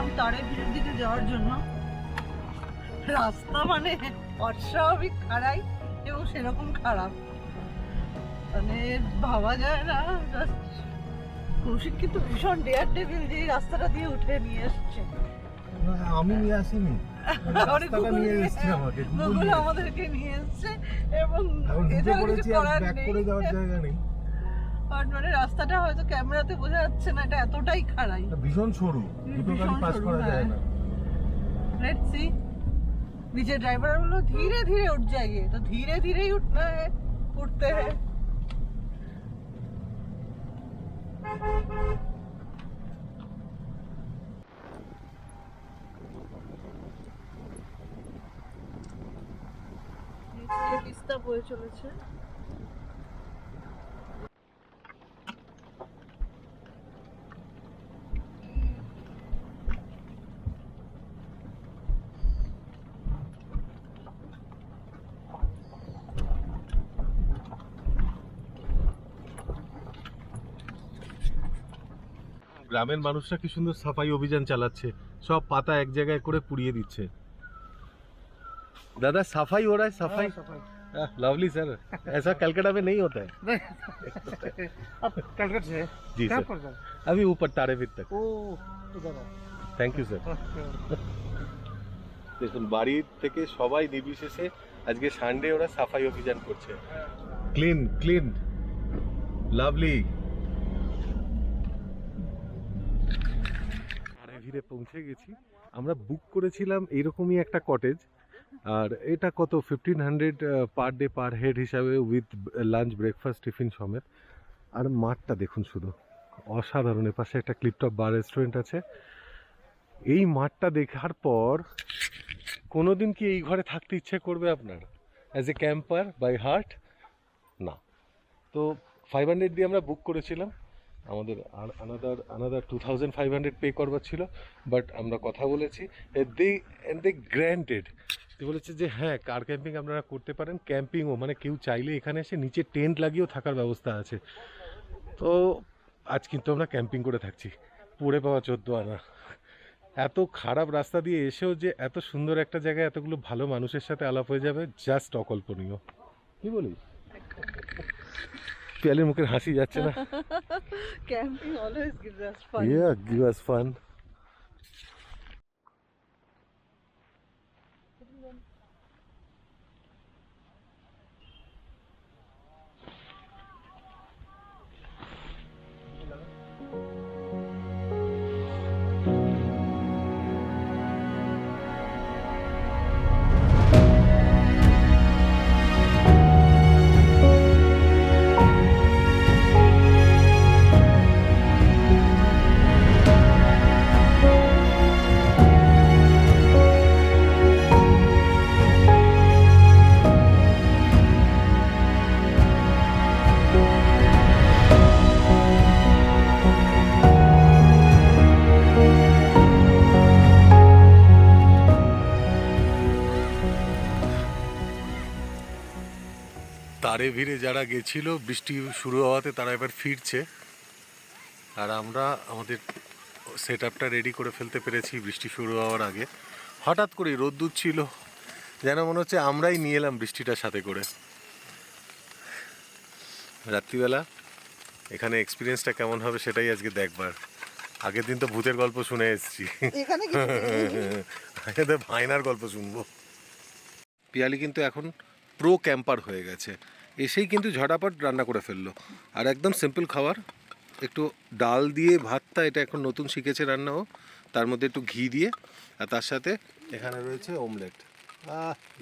বেরিয়েছিলাম তারেভিরের দিকে যাওয়ার জন্য। রাস্তা মানে অস্বাভাবিক খারাপ এবং সেরকম খারাপ, মানে ভাবা যায় না। কৌশিক কিন্তু ভীষণ ডেয়ার ডেভিল যে এই রাস্তাটা দিয়ে উঠে নিয়ে এসছে। আমি নিয়ে আসিনি, রাস্তাটা নিয়ে এসেছি আমাকে, গুগল আমাদেরকে নিয়ে এসছে এবং ঢুকে পড়েছি আর ব্যাক করে যাওয়ার জায়গা নেই। মানে রাস্তাটা হয়তো ক্যামেরাতে বোঝা যাচ্ছে না, এটা এতটাই খারাপ, ভীষণ সরু, দুটো গাড়ি পাস করা যায় না। Let's see. नीचे ड्राइवर बोलो धीरे धीरे उठ जाइए, तो धीरे धीरे ही उठना है, उठते हैं। তিস্তা বয়ে চলেছে। গ্রামের মানুষরা কি সুন্দর সাফাই অভিযান চালাচ্ছে, সব পাতা এক জায়গায় করে পুড়িয়ে দিচ্ছে। दादा सफाई हो रहा है, सफाई। लवली सर, ऐसा कलकत्ता में नहीं होता है। अब कलकत्ता से जी कहाँ सर, पर जाए? अभी ऊपर तारेपीठ तक। ओ उधर है। Thank you sir. দেখুন বাড়ি থেকে সবাই নির্বিশেষে আজকে সানডে ওরা সাফাই অভিযান করছে। Clean clean lovely. তারেভিরে পৌঁছে গেছি। আমরা বুক করেছিলাম এইরকমই একটা কটেজ, আর এটা কত 1500 পার ডে পার হেড হিসাবে উইথ লাঞ্চ ব্রেকফাস্ট টিফিন সমেত। আর মাঠটা দেখুন শুধু অসাধারণ। এর পাশে একটা ক্লিপটপ বার রেস্টুরেন্ট আছে। এই মাঠটা দেখার পর কোনোদিন কি এই ঘরে থাকতে ইচ্ছে করবে আপনার as a camper by heart? না। তো 500 দিয়ে আমরা বুক করেছিলাম, আমাদের আর আনাদার 2500 পে করবার ছিল, বাট আমরা কথা বলেছি, দে গ্র্যান্টেড। বলেছে যে হ্যাঁ কার ক্যাম্পিং আপনারা করতে পারেন, ক্যাম্পিংও মানে কেউ চাইলে এখানে এসে নিচে টেন্ট লাগিয়েও থাকার ব্যবস্থা আছে। তো আজ কিন্তু আমরা ক্যাম্পিং করে থাকছি, পড়ে পাওয়া 14 আনা। এত খারাপ রাস্তা দিয়ে এসেও যে এত সুন্দর একটা জায়গায় এতগুলো ভালো মানুষের সাথে আলাপ হয়ে যাবে, জাস্ট অকল্পনীয়। কি বলিস? পিয়ালির মুখের হাসি যাচ্ছে না। Camping always gives us fun. Yeah, give us fun. তারেভিরে যারা গেছিল বৃষ্টি শুরু হওয়াতে তারা এবার ফিরছে, আর আমরা আমাদের সেট আপটা রেডি করে ফেলতে পেরেছি বৃষ্টি শুরু হওয়ার আগে। হঠাৎ করে রোদ্দুর ছিল, যেন মনে হচ্ছে আমরাই নিয়ে এলাম বৃষ্টিটার সাথে করে। রাত্রিবেলা এখানে এক্সপিরিয়েন্সটা কেমন হবে সেটাই আজকে দেখবার। আগের দিন তো ভূতের গল্প শুনে এসেছি, আজকে তো ভাইনার গল্প শুনবো। পিয়ালি কিন্তু এখন প্রো ক্যাম্পার হয়ে গেছে, এসেই কিন্তু ঝটাপট রান্না করে ফেললো। আর একদম সিম্পল খাবার, একটু ডাল দিয়ে ভাতটা, এটা এখন নতুন শিখেছে রান্নাও, তার মধ্যে একটু ঘি দিয়ে, আর তার সাথে এখানে রয়েছে অমলেট।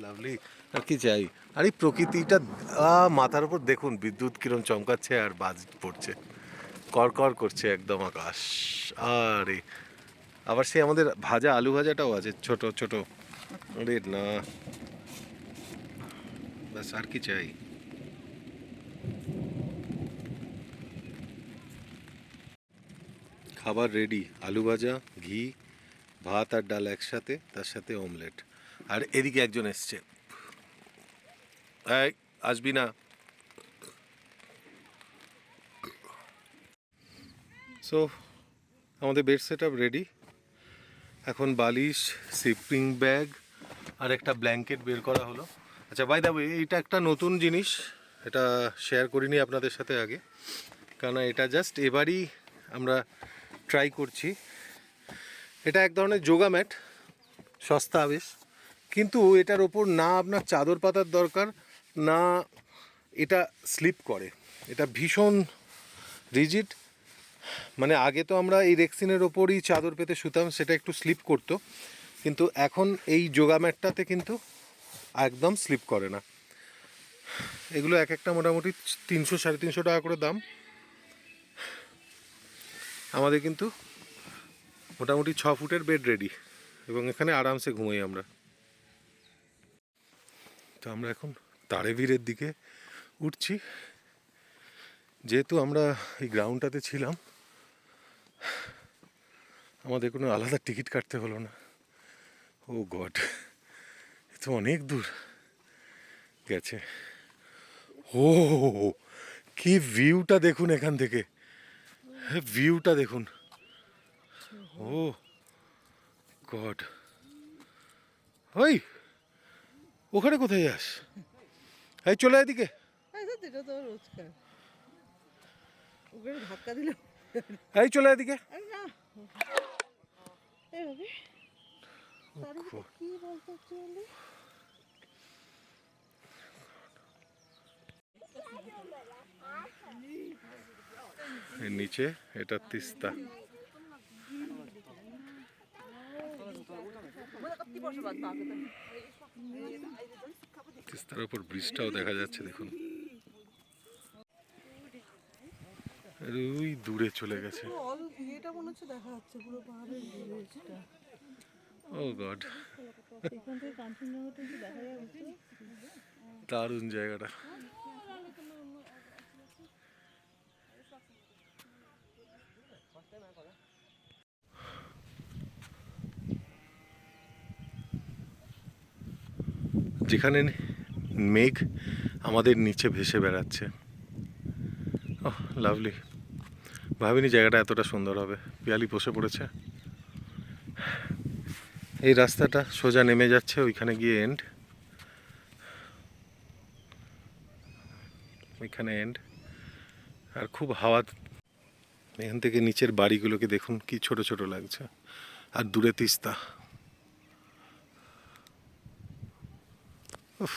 লাভলি। আর কি চাই? আর এই প্রকৃতিটা মাথার উপর দেখুন, বিদ্যুৎ কিরম চমকাচ্ছে আর বাজ পড়ছে, কর করছে একদম আকাশ। আরে আবার সে আমাদের ভাজা আলু ভাজাটাও আছে ছোট ছোট। আরে না, ব্যাস আর কি চাই? খাবার রেডি, আলু ভাজা, ঘি, ভাত আর ডাল একসাথে, তার সাথে অমলেট। আর এদিকে একজন এসছে, এই আসবি না? সো আমাদের বেড সেট আপ রেডি। এখন বালিশ, স্লিপিং ব্যাগ আর একটা ব্ল্যাঙ্কেট বের করা হলো। আচ্ছা বাই দ্য ওয়ে, এইটা একটা নতুন জিনিস, এটা শেয়ার করিনি আপনাদের সাথে আগে, কারণ এটা জাস্ট এবারই আমরা ট্রাই করছি। এটা এক ধরনের যোগা ম্যাট, সস্তা বেশ, কিন্তু এটার ওপর না আপনার চাদর পাতার দরকার, না এটা স্লিপ করে। এটা ভীষণ রিজিড। মানে আগে তো আমরা এই রেক্সিনের ওপরই চাদর পেতে শুতাম, সেটা একটু স্লিপ করতো, কিন্তু এখন এই যোগা ম্যাটটাতে কিন্তু একদম স্লিপ করে না। এগুলো এক একটা মোটামুটি 300-350 টাকা করে দাম। আমাদের কিন্তু মোটামুটি 6 ফুটের বেড রেডি, এবং এখানে আরামসে ঘুমাই আমরা। তো আমরা এখন তারেবীরের দিকে উঠছি। যেহেতু আমরা এই গ্রাউন্ডটাতে ছিলাম, আমাদের কোনো আলাদা টিকিট কাটতে হলো না। ও গড, এ তো অনেক দূর গেছে। ও কি ভিউটা দেখুন এখান থেকে, ভিউটা দেখুন। ও গড, ওই ওখানে কোথায় যাস? এই চলে এদিকে। এটা তো রোজকার, ওকে ধাক্কা দিল। এই চলে এদিকে। না এইভাবে কি বলতে চলে। এর নিচে এটা তিস্তা। তিস্তার উপর ব্রিজটাও দেখা যাচ্ছে দেখুন, ওই দূরে চলে গেছে। এটা মনে হচ্ছে দেখা যাচ্ছে পুরো পাহাড়ের ভিউটা। ও গড, এখান থেকে কাঞ্চনজঙ্ঘাটা কি দেখা যাচ্ছে? দারুণ জায়গাটা। যেখানে মেঘ আমাদের নিচে ভেসে বেড়াচ্ছে। ওহ লাভলি, ভাবিনি জায়গাটা এতটা সুন্দর হবে। পিয়ালি বসে পড়েছে। এই রাস্তাটা সোজা নেমে যাচ্ছে, ওইখানে গিয়ে এন্ড, ওইখানে এন্ড। আর খুব হাওয়া। এখান থেকে নিচের বাড়িগুলোকে দেখুন কি ছোট ছোট লাগছে, আর দূরে তিস্তা। উফ,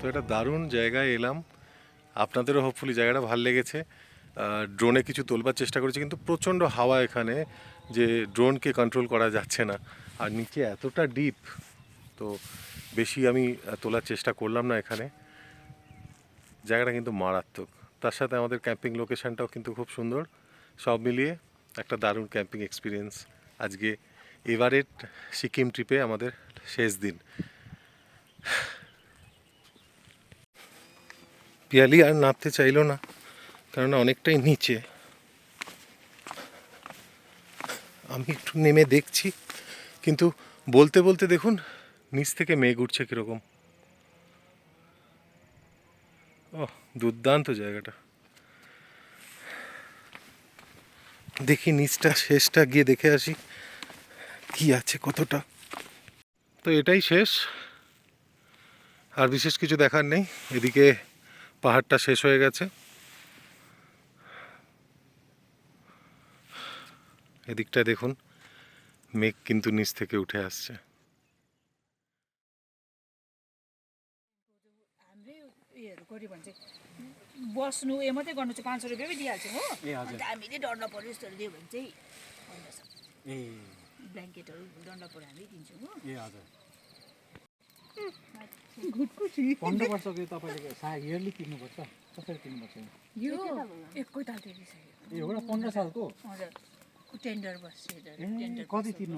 তো এটা দারুণ জায়গায় এলাম। আপনাদেরও হোপফুলি জায়গাটা ভালো লেগেছে। ড্রোনে কিছু তোলবার চেষ্টা করেছি, কিন্তু প্রচণ্ড হাওয়া এখানে, যে ড্রোনকে কন্ট্রোল করা যাচ্ছে না। আর নিচে এতটা ডিপ, তো বেশি আমি তোলার চেষ্টা করলাম না এখানে। জায়গাটা কিন্তু মারাত্মক। তার সাথে আমাদের ক্যাম্পিং লোকেশনটাও কিন্তু খুব সুন্দর। সব মিলিয়ে একটা দারুণ ক্যাম্পিং এক্সপিরিয়েন্স আজকে এবারের সিকিম ট্রিপে আমাদের শেষ দিন। পিয়ালি আর নামতে চাইলো না, কারণ অনেকটাই নিচে। আমি একটু নেমে দেখছি, কিন্তু বলতে বলতে দেখুন নিচ থেকে মেঘ উঠছে কীরকম। ও দুর্দান্ত জায়গাটা। দেখি নিচটা শেষটা গিয়ে দেখে আসি কি আছে কতটা। তো এটাই শেষ, আর বিশেষ কিছু দেখার নেই। এদিকে পাহাড়টা শেষ হয়ে গেছে, এদিকটা দেখুন মেঘ কিন্তু নিচ থেকে উঠে আসছে। गऱ्यो भने चाहिँ बस्नु ए मात्रै गर्नु चाहिँ 500 रुपियाँमै दिइहाल्छौँ हो ए हजुर अन्त हामीले डर नपऱ्यो यस्तोहरू दियो भने चाहिँ 1500 ए ब्ल्याङ्केटहरू डर नपऱ्यो हामी दिन्छौँ हो ए हजुर घुटकुची 15 वर्षको तपाईँले इयरली तिर्नुपर्छ कसरी तिर्नुपर्छ यो एकैताल तिरिसक्यो ए एउटा 15 सालको हजुर टेन्डर बस्यो ए कति तिर्नु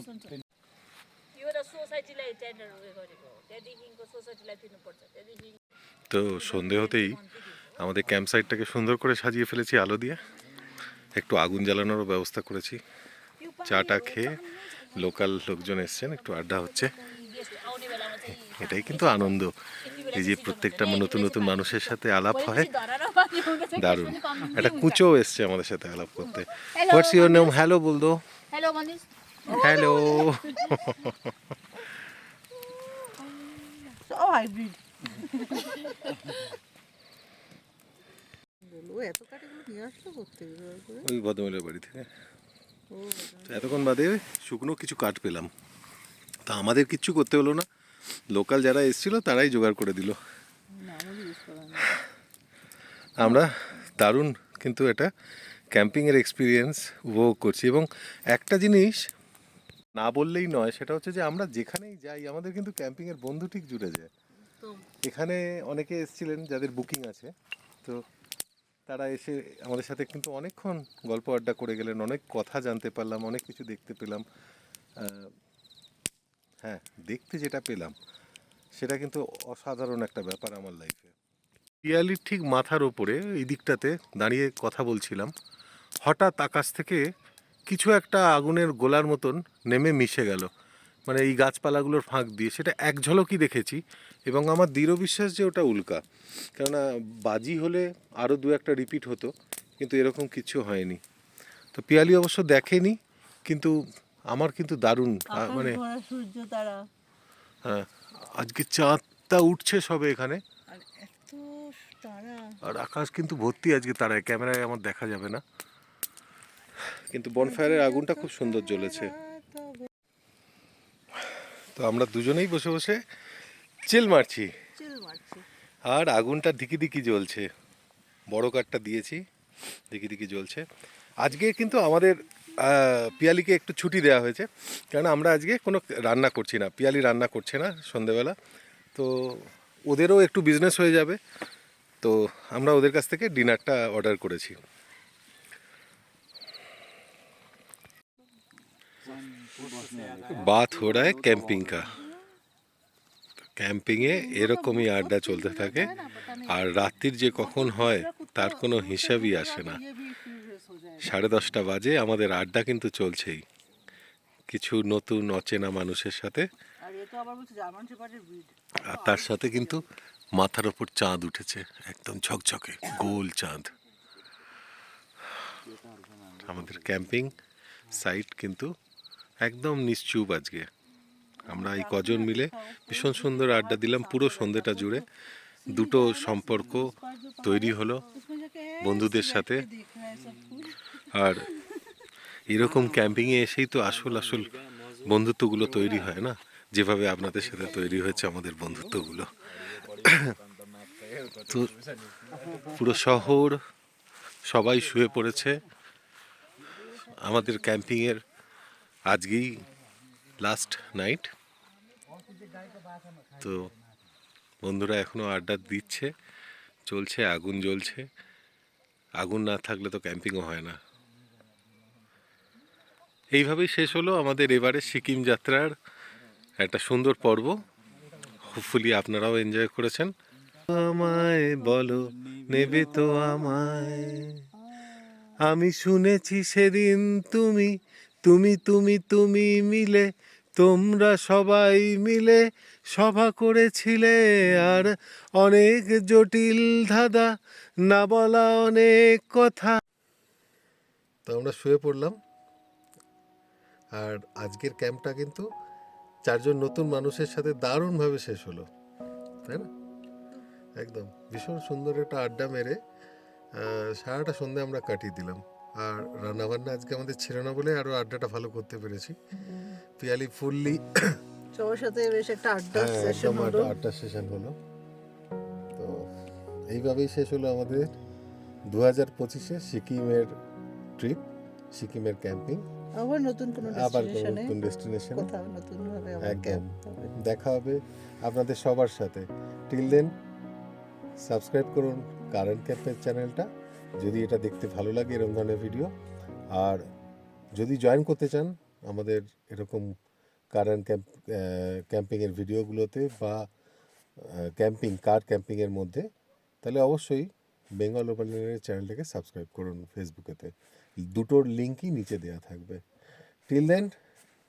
यो त सोसाइटीलाई टेन्डर उयो गरेको हो त्यहाँदेखिको सोसाइटीलाई तिर्नुपर्छ त्यहाँदेखि তো সন্ধে হতেই আমাদের ক্যাম্প সাইটটাকে সুন্দর করে সাজিয়ে ফেলেছি আলো দিয়ে, একটু আগুন জ্বালানোরও ব্যবস্থা করেছি। চাটা খেয়ে লোকাল লোকজন এসছেন, একটু আড্ডা হচ্ছে। এটাই কিন্তু আনন্দ, এই যে প্রত্যেকটা নতুন নতুন মানুষের সাথে আলাপ হয়, দারুণ। একটা কুচো এসছে আমাদের সাথে আলাপ করতে। What's your name? হ্যালো বল দো। Hello Manish hello. সব হাইব্রিড ও এত কাঠিগুলো নিয়ে আসলো করতে ওই ভদ্রমহিলার বাড়ি থেকে। তো এতক্ষণ বাদে শুকনো কিছু কাঠ পেলাম, তা আমাদের কিচ্ছু করতে হলো না, লোকাল যারা এসেছিল তারাই জোগাড় করে দিল। আমরা দারুণ কিন্তু এটা ক্যাম্পিংয়ের এক্সপিরিয়েন্স উপভোগ করছি। এবং একটা জিনিস না বললেই নয়, সেটা হচ্ছে যে আমরা যেখানেই যাই আমাদের কিন্তু ক্যাম্পিংয়ের বন্ধু ঠিক জুড়ে যায়। এখানে অনেকে এসেছিলেন যাদের বুকিং আছে, তো তারা এসে আমাদের সাথে কিন্তু অনেকক্ষণ গল্প আড্ডা করে গেলেন, অনেক কথা জানতে পারলাম, অনেক কিছু দেখতে পেলাম। হ্যাঁ, দেখতে যেটা পেলাম সেটা কিন্তু অসাধারণ একটা ব্যাপার আমার লাইফে। পিয়ালির ঠিক মাথার ওপরে এই দিকটাতে দাঁড়িয়ে কথা বলছিলাম, হঠাৎ আকাশ থেকে কিছু একটা আগুনের গোলার মতন নেমে মিশে গেল, মানে এই গাছপালাগুলোর ফাঁক দিয়ে। সেটা এক ঝলকই দেখেছি এবং আমার দৃঢ় বিশ্বাস যে ওটা উল্কা, কেননা বাজি হলে আরও দু একটা রিপিট হতো, কিন্তু এরকম কিছু হয়নি। তো পিয়ালি অবশ্য দেখেনি, কিন্তু আমার কিন্তু দারুণ মানে সূর্য তারা হ্যাঁ, আজকে চাঁদটা উঠছে সবে এখানে, আর এত তারা আর আকাশ কিন্তু ভর্তি আজকে তারায়। ক্যামেরায় আমার দেখা যাবে না, কিন্তু বনফায়ারের আগুনটা খুব সুন্দর জ্বলেছে। তো আমরা দুজনেই বসে বসে চিল মারছি, চিল মারছে। আর আগুনটা দিকি দিকি জ্বলছে। বড় কাঠটা দিয়েছি, দিকি দিকি জ্বলছে। আজকে কিন্তু আমাদের পিয়ালিকে একটু ছুটি দেওয়া হয়েছে, কারণ আমরা আজকে কোনো রান্না করছি না, পিয়ালি রান্না করছে না সন্ধেবেলা। তো ওদেরও একটু বিজনেস হয়ে যাবে, তো আমরা ওদের কাছ থেকে ডিনারটা অর্ডার করেছি। बात हो रहा है कैंपिंग का। ক্যাম্পিংয়ে এরকমই আড্ডা চলতে থাকে, আর রাত্রির যে কখন হয় তার কোনো হিসাবই আসে না। 10:30 বাজে, আমাদের আড্ডা কিন্তু চলছেই কিছু নতুন অচেনা মানুষের সাথে। আর এ তো আবার বলছে জার্মান শেপার্ডের ব্রিড। আর তার সাথে কিন্তু মাথার ওপর চাঁদ উঠেছে, একদম ঝকঝকে গোল চাঁদ। আমাদের ক্যাম্পিং সাইট কিন্তু একদম নিশ্চুপ আজকে। আমরা এই কজন মিলে ভীষণ সুন্দর আড্ডা দিলাম পুরো সন্ধ্যেটা জুড়ে। দুটো সম্পর্ক তৈরি হলো বন্ধুদের সাথে। আর এরকম ক্যাম্পিংয়ে এসেই তো আসল বন্ধুত্বগুলো তৈরি হয় না, যেভাবে আপনাদের সাথে তৈরি হয়েছে আমাদের বন্ধুত্বগুলো। তো পুরো শহর সবাই শুয়ে পড়েছে। আমাদের ক্যাম্পিংয়ের আজকেই লাস্ট নাইট। তো বন্ধুরা এখনও আড্ডা দিচ্ছে, চলছে, আগুন জ্বলছে। আগুন না থাকলে তো ক্যাম্পিংও হয় না। এইভাবেই শেষ হলো আমাদের এবারে সিকিম যাত্রার একটা সুন্দর পর্ব। হোপফুলি আপনারাও এনজয় করেছেন। আমায় বলো নেবে তো আমায়, আমি শুনেছি সেদিন তুমি তুমি তুমি তুমি মিলে, তোমরা সবাই মিলে সভা করেছিলে, আর অনেক জটিল ধাঁধা, না বলা অনেক কথা। তো আমরা শুয়ে পড়লাম। আর আজকের ক্যাম্পটা কিন্তু 4 জন নতুন মানুষের সাথে দারুণভাবে শেষ হলো, তাই না? একদম ভীষণ সুন্দর একটা আড্ডা মেরে সারাটা সন্ধ্যে আমরা কাটিয়ে দিলাম। আর রান্নাবান্না আজকে আমাদের ছিল না বলে আরও আড্ডাটা ভালো করতে পেরেছি। পিয়ালি ফুললি সবার সাথে বেশ একটা আড্ডা সেশন একদম হলো। আড্ডা সেশন হলো। তো এইভাবেই শেষ হলো আমাদের 2025-এ সিকিমের ট্রিপ, সিকিমের ক্যাম্পিং। আবার নতুন কোনো আবার কোনো ডেস্টিনেশনে নতুন ডেস্টিনেশন কোথাও নতুন ভাবে আবার একদম camp হবে। দেখা হবে আপনাদের সবার সাথে। টিল দেন সাবস্ক্রাইব করুন কারেন্ট ক্যাম্পের চ্যানেলটা যদি এটা দেখতে ভালো লাগে এরকম ধরনের ভিডিও। আর যদি জয়েন করতে চান আমাদের এরকম কারেন্ট ক্যাম্পিংয়ের ভিডিওগুলোতে বা কার ক্যাম্পিংয়ের মধ্যে, তাহলে অবশ্যই বেঙ্গল ওভারল্যান্ডের চ্যানেলটাকে সাবস্ক্রাইব করুন ফেসবুকেতে। দুটোর লিঙ্কই নিচে দেওয়া থাকবে। Till then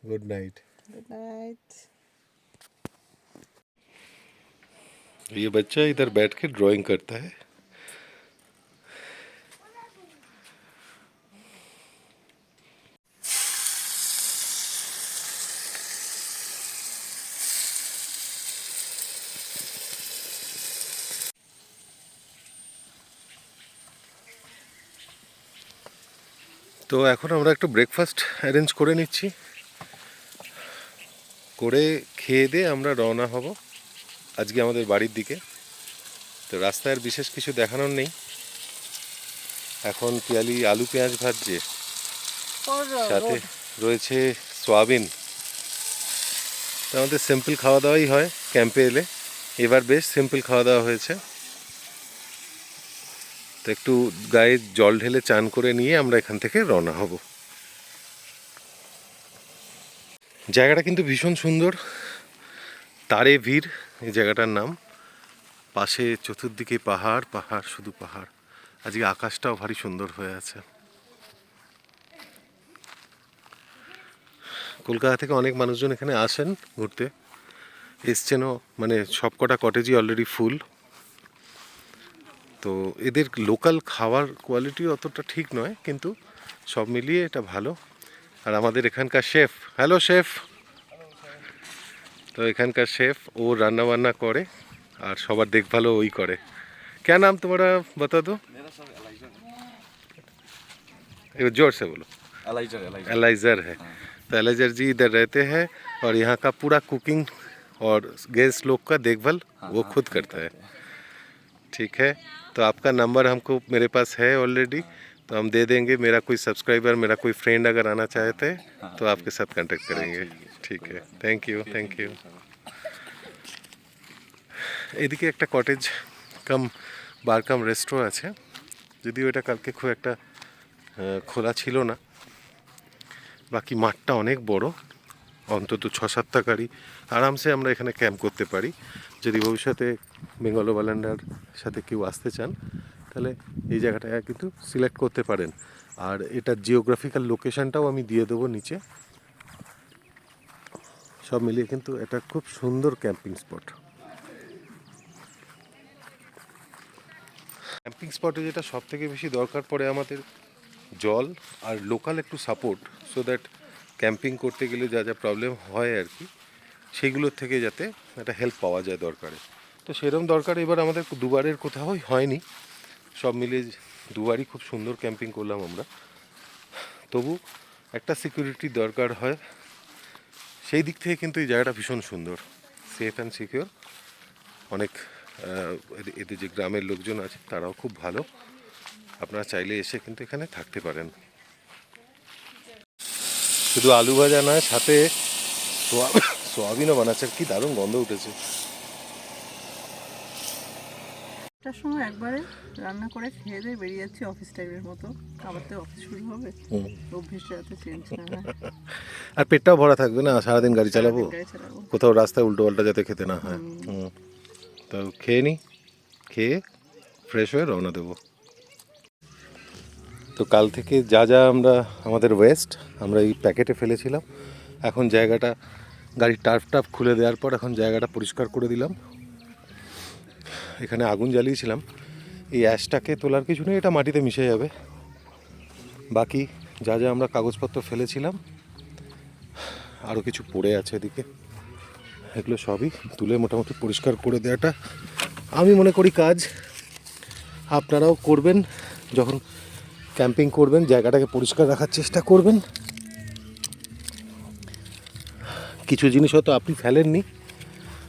good night. Good night. ये बच्चा इधर बैठ के ड्राइंग करता है। তো এখন আমরা একটু ব্রেকফাস্ট অ্যারেঞ্জ করে নিচ্ছি, করে খেয়ে দিয়ে আমরা রওনা হব আজকে আমাদের বাড়ির দিকে। তো রাস্তায় আর বিশেষ কিছু দেখানোর নেই। এখন পিয়ালি আলু পেঁয়াজ ভাজছে, সাথে রয়েছে সয়াবিন। তো আমাদের সিম্পল খাওয়া দাওয়াই হয় ক্যাম্পে এলে, এবার বেশ সিম্পল খাওয়া দাওয়া হয়েছে। তো একটু গায়ে জল ঢেলে চান করে নিয়ে আমরা এখান থেকে রওনা হব। জায়গাটা কিন্তু ভীষণ সুন্দর, তারে ভির এই জায়গাটার নাম। পাশে চতুর্দিকে পাহাড় পাহাড়, শুধু পাহাড়। আজকে আকাশটাও ভারী সুন্দর হয়ে আছে। কলকাতা থেকে অনেক মানুষজন এখানে আসেন ঘুরতে, এসছেনও, মানে সব কটা কটেজই অলরেডি ফুল। তো এদের লোকাল খাবার কোয়ালিটি অতটা ঠিক নয়, কিন্তু সব মিলিয়ে এটা ভালো। আর আমাদের এখানকার শেফ, হ্যালো শেফ, তো এখানকার শেফ ও রান্না বান্না করে আর সবার দেখভালও ওই করে। क्या नाम तुम्हारा बता दो? मेरा सर एलाइजर एक जोर से बोलो। एलाइजर एलाइजर है। तो एलाइजर जी इधर रहते हैं और यहाँ का पूरा कुकिंग और गेस्ट लोग का देखभाल वो खुद करता है। ठीक है, तो आपका नंबर हमको मेरे पास है ऑलरेडी, तो हम दे देंगे। मेरा कोई सब्सक्राइबर, मेरा कोई फ्रेंड अगर आना चाहते हैं तो आपके साथ कांटेक्ट करेंगे। ठीक है, थैंक यू थैंक यू। এদিকে একটা কটেজ কাম বার কাম রেস্ট্রো আছে, যদিও এটা কালকে খুব একটা খোলা ছিল না। বাকি মাঠটা অনেক বড়, অন্তত 6-7টা গাড়ি আরামসে আমরা এখানে ক্যাম্প করতে পারি। যদি ভবিষ্যতে বেঙ্গল ওভারল্যান্ডের সাথে কেউ আসতে চান তাহলে এই জায়গাটা কিন্তু সিলেক্ট করতে পারেন। আর এটার জিওগ্রাফিক্যাল লোকেশনটাও আমি দিয়ে দেবো নিচে। সব মিলিয়ে কিন্তু এটা খুব সুন্দর ক্যাম্পিং স্পট। ক্যাম্পিং স্পটে যেটা সব থেকে বেশি দরকার পড়ে আমাদের জল আর লোকাল একটু সাপোর্ট, সো দ্যাট ক্যাম্পিং করতে গেলে যা যা প্রবলেম হয় আর কি, সেগুলোর থেকে যাতে একটা হেল্প পাওয়া যায় দরকারে। তো সেরকম দরকার এবার আমাদের দুবারের কোথাও হয়নি, সব মিলিয়ে দুবারই খুব সুন্দর ক্যাম্পিং করলাম আমরা। তবু একটা সিকিউরিটি দরকার হয়, সেই দিক থেকে কিন্তু এই জায়গাটা ভীষণ সুন্দর, সেফ অ্যান্ড সিকিউর। অনেক এদের যে গ্রামের লোকজন আছে তারাও খুব ভালো। আপনারা চাইলে এসে কিন্তু এখানে থাকতে পারেন। শুধু আলু ভাজা নয়, সাথে সোয়াবিনও বানাচ্ছে। কি দারুণ গন্ধ উঠেছে। একটার সময় একবারে রান্না করে খেয়ে দিয়ে বেরিয়ে যাচ্ছি অফিস টাইমের মতো, আবার তো অফিস শুরু হবে, অভ্যেসটা যাতে চেঞ্জ না হয়। আর পেটটাও ভরা থাকবে না, সারাদিন গাড়ি চালাবো, গাড়ি চালাবো। কোথাও রাস্তায় উল্টো পাল্টা যাতে খেতে না হয়। তো খেয়ে নিই, খেয়ে ফ্রেশ হয়ে রওনা দেবো। তো কাল থেকে যা যা আমরা আমাদের ওয়েস্ট আমরা এই প্যাকেটে ফেলেছিলাম, এখন জায়গাটা গাড়ির টার্ফ খুলে দেওয়ার পর এখন জায়গাটা পরিষ্কার করে দিলাম। এখানে আগুন জ্বালিয়েছিলাম, এই অ্যাশটাকে তোলার কিছু নেই, এটা মাটিতে মিশে যাবে। বাকি যা যা আমরা কাগজপত্র ফেলেছিলাম, আরও কিছু পড়ে আছে এদিকে, এগুলো সবই তুলে মোটামুটি পরিষ্কার করে দেওয়াটা আমি মনে করি কাজ। আপনারাও করবেন, যখন ক্যাম্পিং করবেন জায়গাটাকে পরিষ্কার রাখার চেষ্টা করবেন। কিছু জিনিস হয়তো আপনি ফেলেননি,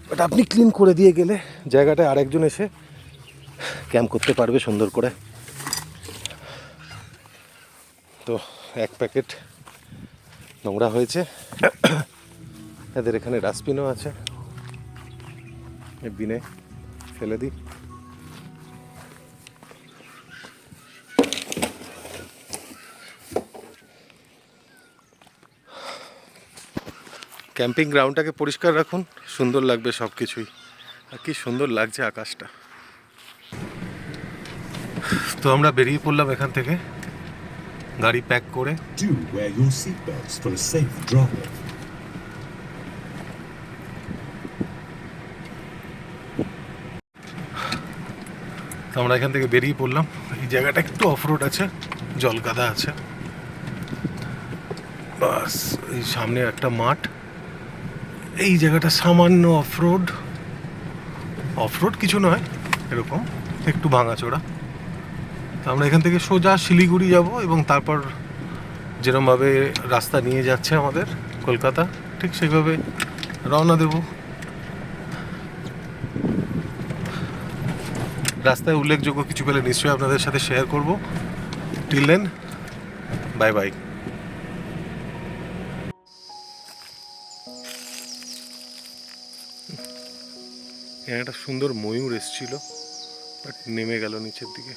বাট আপনি ক্লিন করে দিয়ে গেলে জায়গাটায় আরেকজন এসে ক্যাম্প করতে পারবে সুন্দর করে। তো এক প্যাকেট নোংরা হয়েছে, এদের এখানে ডাস্টবিনও আছে, বিনে ফেলে দিই। ক্যাম্পিং গ্রাউন্ডটাকে পরিষ্কার রাখুন, সুন্দর লাগবে সব কিছুই। আর কি সুন্দর লাগছে আকাশটা। তো আমরা বেরিয়ে পড়লাম এখান থেকে গাড়ি প্যাক করে। Do wear your seatbelts for a safe drive. তো আমরা এখান থেকে বেরিয়ে পড়লাম। এই জায়গাটা একটু অফরোড আছে, জল কাদা আছে, বাস এই সামনে একটা মাঠ। এই জায়গাটা সামান্য অফরোড, অফরোড কিছু নয়, এরকম একটু ভাঙাচোরা। তো আমরা এখান থেকে সোজা শিলিগুড়ি যাব এবং তারপর যেরকমভাবে রাস্তা নিয়ে যাচ্ছে আমাদের কলকাতা, ঠিক সেইভাবে রওনা দেব। রাস্তায় উল্লেখযোগ্য কিছু পেলে নিশ্চয়ই আপনাদের সাথে শেয়ার করব। Till then, bye bye. এখানে একটা সুন্দর ময়ূর এসেছিল, বাট নেমে গেল নিচের দিকে,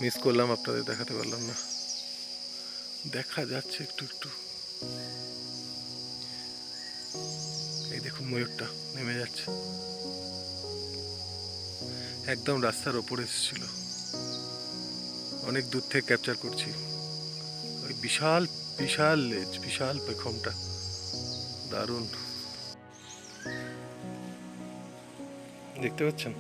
মিস করলাম, আপনাদের দেখাতে পারলাম না। দেখা যাচ্ছে একটু একটু, এই দেখুন ময়ূরটা নেমে যাচ্ছে, একদম রাস্তার ওপরে এসেছিল। অনেক দূর থেকে ক্যাপচার করছি, ওই বিশাল বিশাল লেজ, বিশাল পেখমটা, দারুণ দেখতে পাচ্ছেন।